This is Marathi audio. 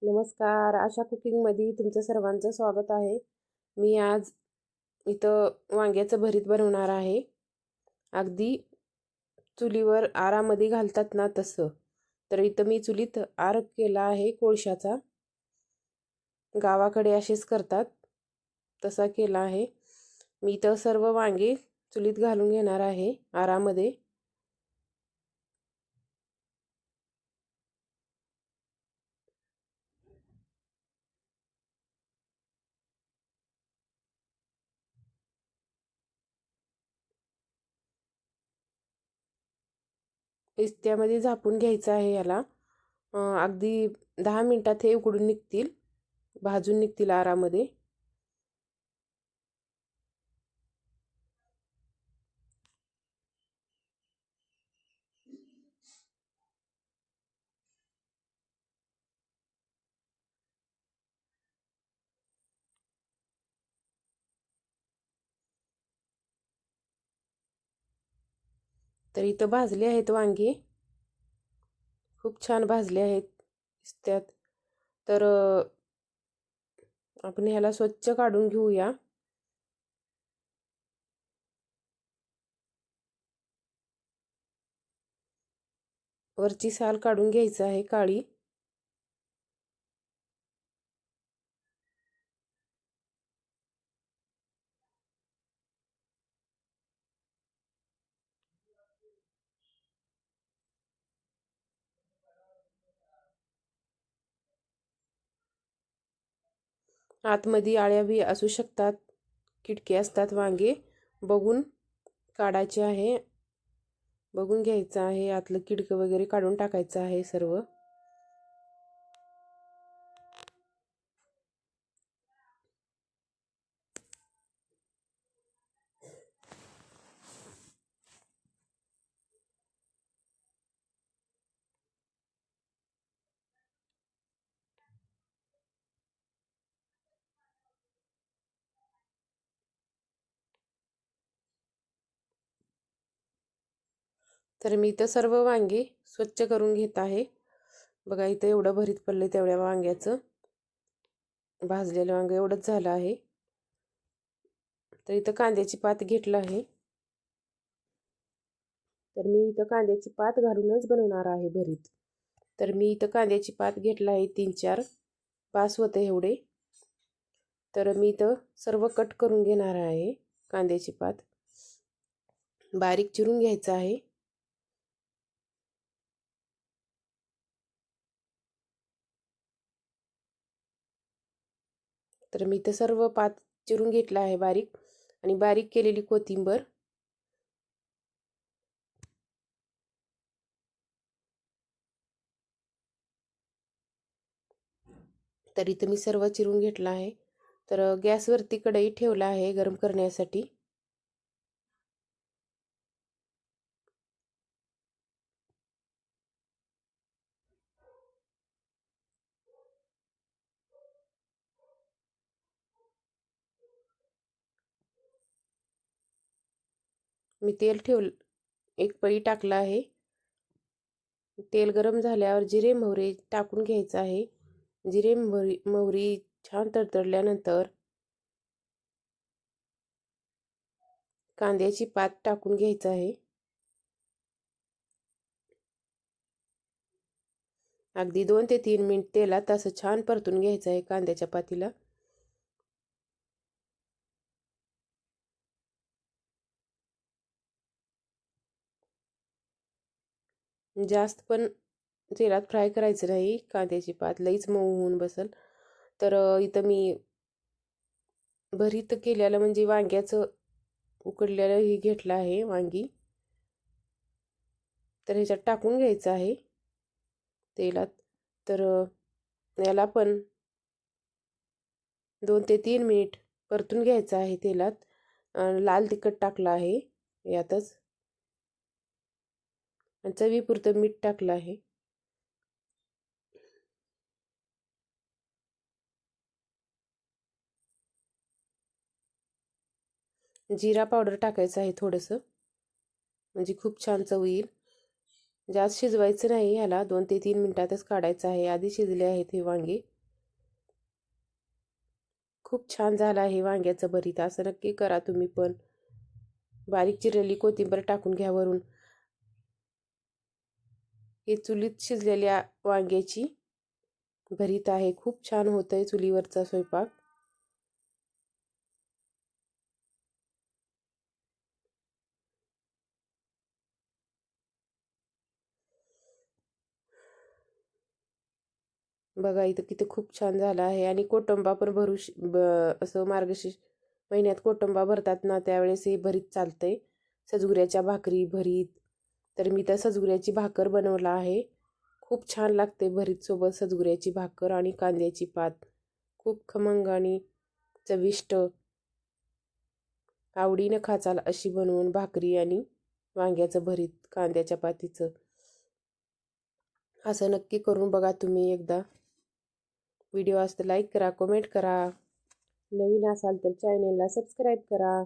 नमस्कार. आशा कुकिंगमध्ये तुमचं सर्वांचं स्वागत आहे. मी आज इथं वांग्याचं भरीत बनवणार आहे. अगदी चुलीवर आरामध्ये घालतात ना तसं. तर इथं मी चुलीत आर केला आहे कोळशाचा. गावाकडे असेच करतात, तसा केला आहे. मी इथं सर्व वांगे चुलीत घालून घेणार आहे आरामध्ये. इस्त्यामध्ये झापून घ्यायचं आहे याला. अगदी 10 मिनिटात हे उकडून निघतील, भाजून निघतील आरामध्ये. तर इथं भाजले आहेत वांगे, खूप छान भाजले आहेत त्यात. तर आपण ह्याला स्वच्छ काढून घेऊया. वरची साल काढून घ्यायचं आहे काळी. आतमध्ये आळ्या बी असू शकतात, किडके असतात. वांगे बघून काढायचे आहे, बघून घ्यायचं आहे. आतलं किडकं वगैरे काढून टाकायचं आहे सर्व. तर मी इथं सर्व वांगे स्वच्छ करून घेत आहे. बघा इथं एवढं भरीत पडले तेवढ्या वांग्याचं. भाजलेलं वांग एवढंच झालं आहे. तर इथं कांद्याची पात घेतलं आहे. तर मी इथं कांद्याची पात घालूनच बनवणार आहे भरीत. तर मी इथं कांद्याची पात घेतला आहे, 3-4 पास होते एवढे. तर मी इथं सर्व कट करून घेणार आहे. कांद्याची पात बारीक चिरून घ्यायचं आहे. तर मी इथं सर्व पात चिरून घेतला आहे बारीक, आणि बारीक केलेली कोथिंबर. तर इथं मी सर्व चिरून घेतला आहे. तर गॅसवरती कढई ठेवला आहे गरम करण्यासाठी. मी तेल ठेवलं, एक पळी टाकला आहे. तेल गरम झाल्यावर जिरे मोहरी टाकून घ्यायचं आहे. जिरे मोहरी छान तडतडल्यानंतर कांद्याची पात टाकून घ्यायचं आहे. अगदी 2 ते 3 मिनिट तेलात असं छान परतून घ्यायचं आहे कांद्याच्या पातीला. जास्त पण तेलात फ्राय करायचं नाही, कांद्याची पात लईच मऊ होऊन बसल. तर इथं मी भरीत केलेलं म्हणजे वांग्याचं उकडलेलं हे घेतलं आहे वांगी. तर ह्याच्यात टाकून घ्यायचं आहे तेलात. तर याला पण 2 ते 3 मिनिट परतून घ्यायचं आहे तेलात. लाल तिखट टाकलं आहे यातच, आणि चवीपुरतं मीठ टाकलं आहे. जिरा पावडर टाकायचं आहे थोडंसं, म्हणजे खूप छान चव येईल. जास्त शिजवायचं नाही ह्याला, 2 ते 3 मिनिटातच काढायचं आहे. आधी शिजले आहेत हे वांगे. खूप छान झालं आहे वांग्याचं भरीत. असं नक्की करा तुम्ही पण. बारीक चिरलेली कोथिंबीर टाकून घ्या वरून. हे चुलीत शिजलेल्या वांग्याची भरीत आहे. खूप छान होतंय चुलीवरचा स्वयंपाक. बघा इथं किती खूप छान झालं आहे. आणि कोटंबा पण असं मार्गशीर्ष महिन्यात कोटंबा भरतात ना, त्यावेळेस हे भरीत चालतंय. सजुऱ्याच्या भाकरी भरीत. तर मी त्या सजुऱ्याची भाकर बनवला आहे. खूप छान लागते भरीत सोबत सजुऱ्याची भाकर आणि कांद्याची पात. खूप खमंग आणि चविष्ट. आवडीनं खाचाल अशी बनवून भाकरी आणि वांग्याचं भरीत कांद्याच्या पातीचं. असं नक्की करून बघा तुम्ही एकदा. व्हिडिओ असतं लाईक करा, कमेंट करा. नवीन असाल तर चॅनेलला सबस्क्राईब करा.